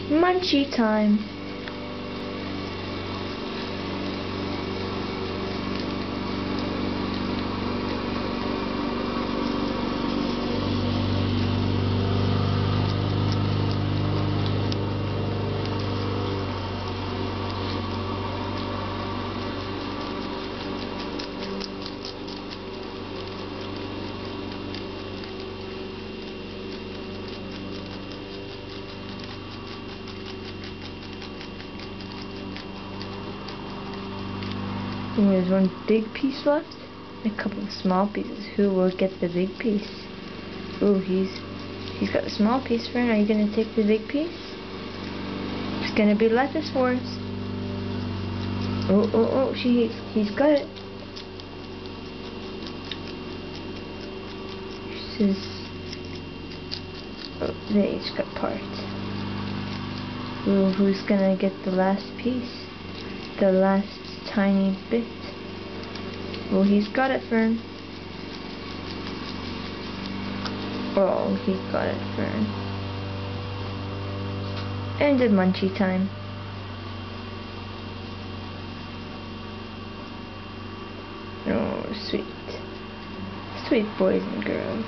Munchie time. And there's one big piece left, and a couple of small pieces. Who will get the big piece? Ooh, he's got the small piece. Fern, are you gonna take the big piece? It's gonna be Lettuce Wars. Oh, he's got it. This is, oh, they each got part. Ooh, who's gonna get the last piece? The last tiny bit. Oh, he's got it, Fern. Oh, he got it, Fern. Ended munchie time. Oh, sweet. Sweet boys and girls.